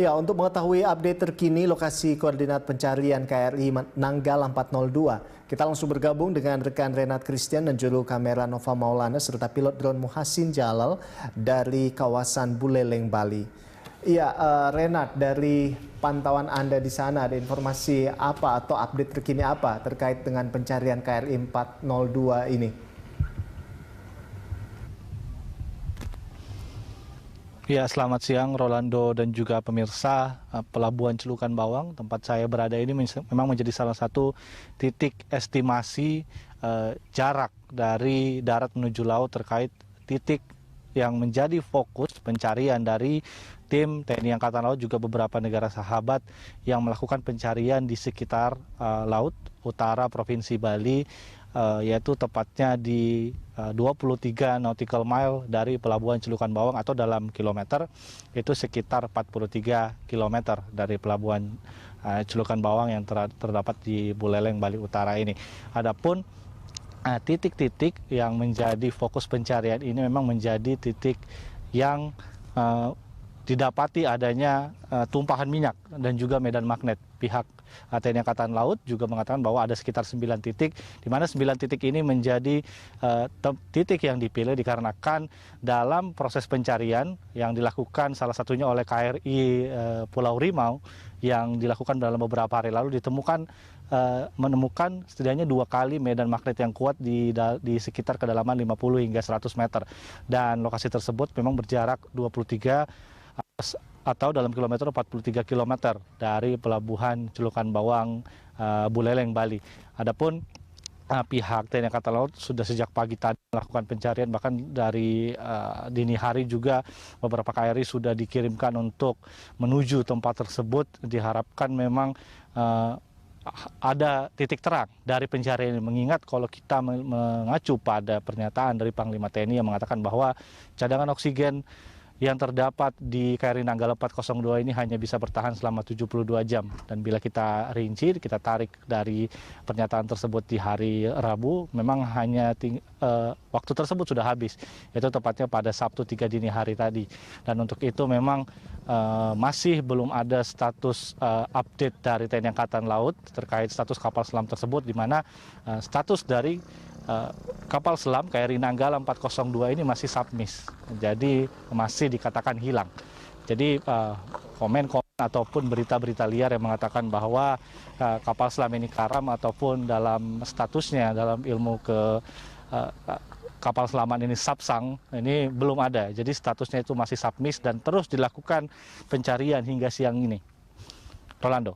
Ya, untuk mengetahui update terkini lokasi koordinat pencarian KRI Nanggala 402, kita langsung bergabung dengan rekan Renat Christian dan juru kamera Nova Maulana serta pilot drone Muhassin Jalal dari kawasan Buleleng, Bali. Iya, Renat, dari pantauan Anda di sana ada informasi apa atau update terkini apa terkait dengan pencarian KRI 402 ini? Ya, selamat siang Rolando dan juga pemirsa. Pelabuhan Celukan Bawang, tempat saya berada ini memang menjadi salah satu titik estimasi jarak dari darat menuju laut terkait titik yang menjadi fokus pencarian dari tim TNI Angkatan Laut juga beberapa negara sahabat yang melakukan pencarian di sekitar laut utara Provinsi Bali, yaitu tepatnya di 23 nautical mile dari Pelabuhan Celukan Bawang, atau dalam kilometer itu sekitar 43 kilometer dari Pelabuhan Celukan Bawang yang terdapat di Buleleng, Bali Utara ini. Adapun titik-titik yang menjadi fokus pencarian ini memang menjadi titik yang didapati adanya tumpahan minyak dan juga medan magnet. Pihak TNI Angkatan Laut juga mengatakan bahwa ada sekitar 9 titik, di mana 9 titik ini menjadi titik yang dipilih dikarenakan dalam proses pencarian yang dilakukan salah satunya oleh KRI Pulau Rimau yang dilakukan dalam beberapa hari lalu menemukan setidaknya 2 kali medan magnet yang kuat di sekitar kedalaman 50 hingga 100 meter. Dan lokasi tersebut memang berjarak 23 atau dalam kilometer 43 km dari Pelabuhan Celukan Bawang Buleleng, Bali. Adapun pihak TNI Angkatan Laut sudah sejak pagi tadi melakukan pencarian, bahkan dari dini hari juga beberapa KRI sudah dikirimkan untuk menuju tempat tersebut. Diharapkan memang ada titik terang dari pencarian ini, mengingat kalau kita mengacu pada pernyataan dari Panglima TNI yang mengatakan bahwa cadangan oksigen yang terdapat di KRI Nanggala 402 ini hanya bisa bertahan selama 72 jam. Dan bila kita rinci, kita tarik dari pernyataan tersebut di hari Rabu, memang hanya waktu tersebut sudah habis, yaitu tepatnya pada Sabtu 3 dini hari tadi. Dan untuk itu memang masih belum ada status update dari TNI Angkatan Laut terkait status kapal selam tersebut, di mana status dari kapal selam KRI Nanggala 402 ini masih submiss, jadi masih dikatakan hilang. Jadi komen-komen ataupun berita-berita liar yang mengatakan bahwa kapal selam ini karam ataupun dalam statusnya dalam ilmu kapal selaman ini subsang, ini belum ada. Jadi statusnya itu masih submiss dan terus dilakukan pencarian hingga siang ini. Rolando.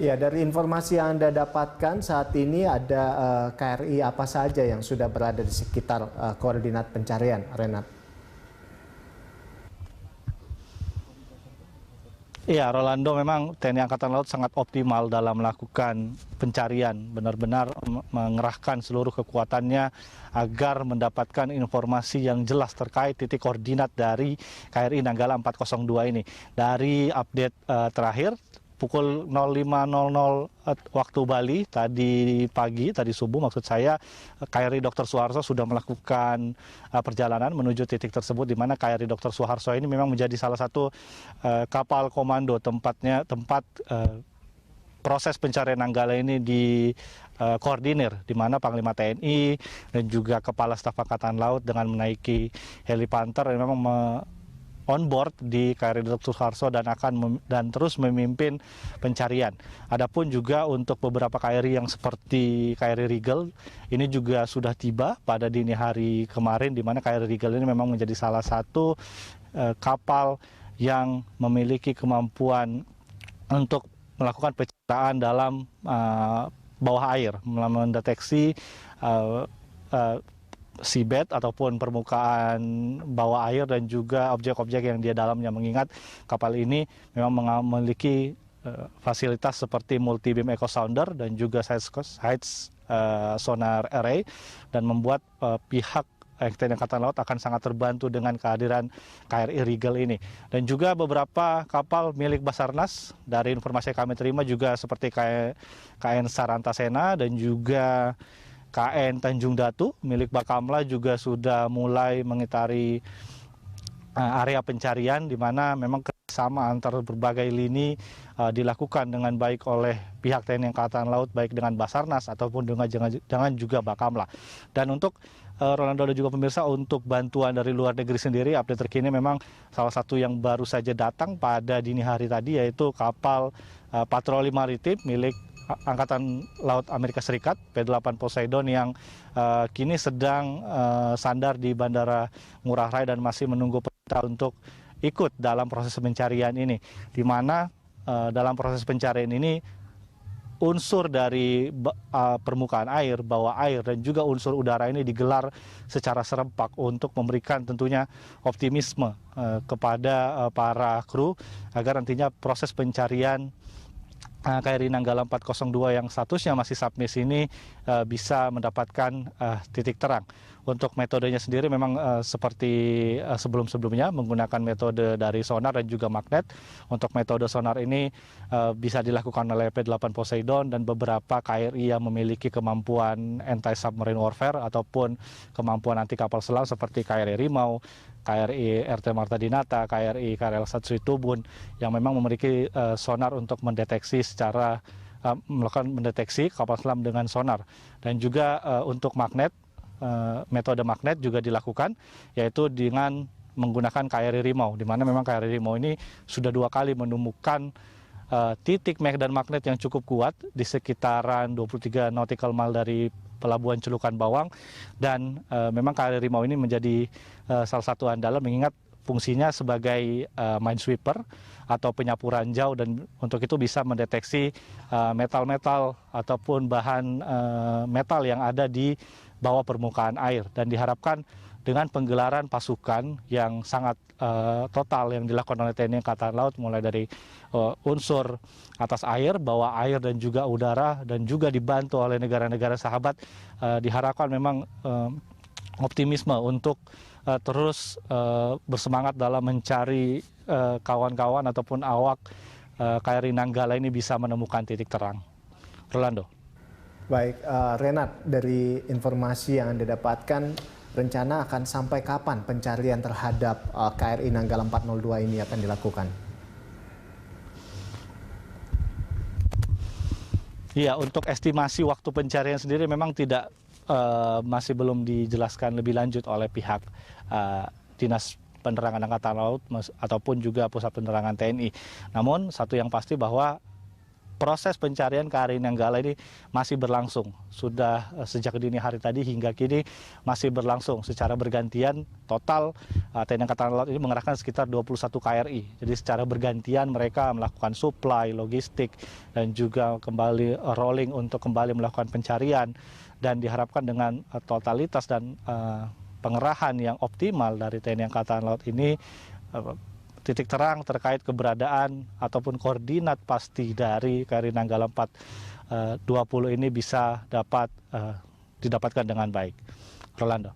Ya, dari informasi yang Anda dapatkan saat ini ada KRI apa saja yang sudah berada di sekitar koordinat pencarian, Renat? Iya, Rolando, memang TNI Angkatan Laut sangat optimal dalam melakukan pencarian, benar-benar mengerahkan seluruh kekuatannya agar mendapatkan informasi yang jelas terkait titik koordinat dari KRI Nanggala 402 ini. Dari update terakhir, pukul 05.00 waktu Bali tadi pagi, tadi subuh maksud saya, KRI Dr. Suharto sudah melakukan perjalanan menuju titik tersebut, di mana KRI Dr. Suharto ini memang menjadi salah satu kapal komando tempat proses pencarian Nanggala ini koordinir, di mana Panglima TNI dan juga Kepala Staf Angkatan Laut dengan menaiki helipanter yang memang on board di KRI Dr. Suharto dan terus memimpin pencarian. Adapun juga untuk beberapa KRI yang seperti KRI Rigel ini juga sudah tiba pada dini hari kemarin, di mana KRI Rigel ini memang menjadi salah satu kapal yang memiliki kemampuan untuk melakukan pencarian dalam bawah air, mendeteksi seabed ataupun permukaan bawah air dan juga objek-objek yang di dalamnya, mengingat kapal ini memang memiliki fasilitas seperti multi beam echo sounder dan juga side sonar array, dan membuat pihak TNI Angkatan Laut akan sangat terbantu dengan kehadiran KRI Rigel ini. Dan juga beberapa kapal milik Basarnas, dari informasi yang kami terima juga seperti KN Sarantasena dan juga KN Tanjung Datu milik Bakamla juga sudah mulai mengitari area pencarian, di mana memang sama antar berbagai lini dilakukan dengan baik oleh pihak TNI Angkatan Laut, baik dengan Basarnas ataupun dengan juga Bakamla. Dan untuk Rolando dan juga pemirsa, untuk bantuan dari luar negeri sendiri, update terkini memang salah satu yang baru saja datang pada dini hari tadi yaitu kapal patroli maritim milik Angkatan Laut Amerika Serikat P-8 Poseidon yang kini sedang sandar di Bandara Ngurah Rai dan masih menunggu perintah untuk ikut dalam proses pencarian ini, di mana dalam proses pencarian ini unsur dari permukaan air, bawah air, dan juga unsur udara ini digelar secara serempak untuk memberikan tentunya optimisme kepada para kru agar nantinya proses pencarian KRI Nanggala 402 yang statusnya masih submiss ini bisa mendapatkan titik terang. Untuk metodenya sendiri memang seperti sebelum-sebelumnya menggunakan metode dari sonar dan juga magnet. Untuk metode sonar ini bisa dilakukan oleh P-8 Poseidon dan beberapa KRI yang memiliki kemampuan anti-submarine warfare ataupun kemampuan anti kapal selam seperti KRI Rimau, KRI RT Marta Dinata, KRI KRL Satsui Tubun yang memang memiliki sonar untuk mendeteksi melakukan mendeteksi kapal selam dengan sonar. Dan juga untuk magnet, metode magnet juga dilakukan, yaitu dengan menggunakan KRI Rimau, di mana memang KRI Rimau ini sudah 2 kali menemukan titik medan magnet yang cukup kuat di sekitaran 23 nautical mile dari Pelabuhan Celukan Bawang, dan memang KRI Rimau ini menjadi salah satu andalan mengingat fungsinya sebagai minesweeper atau penyapu ranjau, dan untuk itu bisa mendeteksi metal-metal ataupun bahan metal yang ada di bawah permukaan air. Dan diharapkan dengan penggelaran pasukan yang sangat total yang dilakukan oleh TNI Angkatan Laut, mulai dari unsur atas air, bawah air, dan juga udara, dan juga dibantu oleh negara-negara sahabat, diharapkan memang optimisme untuk terus bersemangat dalam mencari kawan-kawan ataupun awak KRI Nanggala ini bisa menemukan titik terang. Rolando. Baik, Renat, dari informasi yang Anda dapatkan, rencana akan sampai kapan pencarian terhadap KRI Nanggala 402 ini akan dilakukan? Iya, untuk estimasi waktu pencarian sendiri memang masih belum dijelaskan lebih lanjut oleh pihak Dinas Penerangan Angkatan Laut ataupun juga Pusat Penerangan TNI. Namun satu yang pasti bahwa proses pencarian KRI Nanggala ini masih berlangsung. Sudah sejak dini hari tadi hingga kini masih berlangsung secara bergantian. Total TNI Angkatan Laut ini mengerahkan sekitar 21 KRI. Jadi secara bergantian mereka melakukan supply, logistik, dan juga kembali rolling untuk kembali melakukan pencarian. Dan diharapkan dengan totalitas dan pengerahan yang optimal dari TNI Angkatan Laut ini, titik terang terkait keberadaan ataupun koordinat pasti dari KRI Nanggala 420 ini bisa didapatkan dengan baik. Rolando.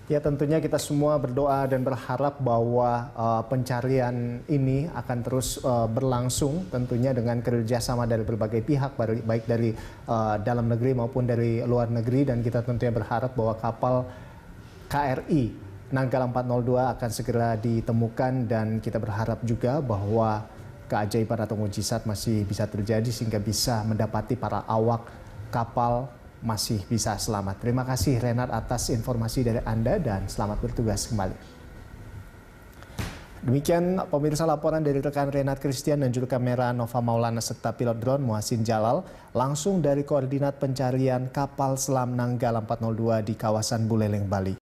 Ya, tentunya kita semua berdoa dan berharap bahwa pencarian ini akan terus berlangsung, tentunya dengan kerjasama dari berbagai pihak, baik dari dalam negeri maupun dari luar negeri, dan kita tentunya berharap bahwa kapal KRI Nanggala 402 akan segera ditemukan, dan kita berharap juga bahwa keajaiban atau mukjizat masih bisa terjadi sehingga bisa mendapati para awak kapal masih bisa selamat. Terima kasih Renat atas informasi dari Anda dan selamat bertugas kembali. Demikian pemirsa laporan dari rekan Renat Christian dan juru kamera Nova Maulana serta pilot drone Muhassin Jalal langsung dari koordinat pencarian kapal selam Nanggala 402 di kawasan Buleleng, Bali.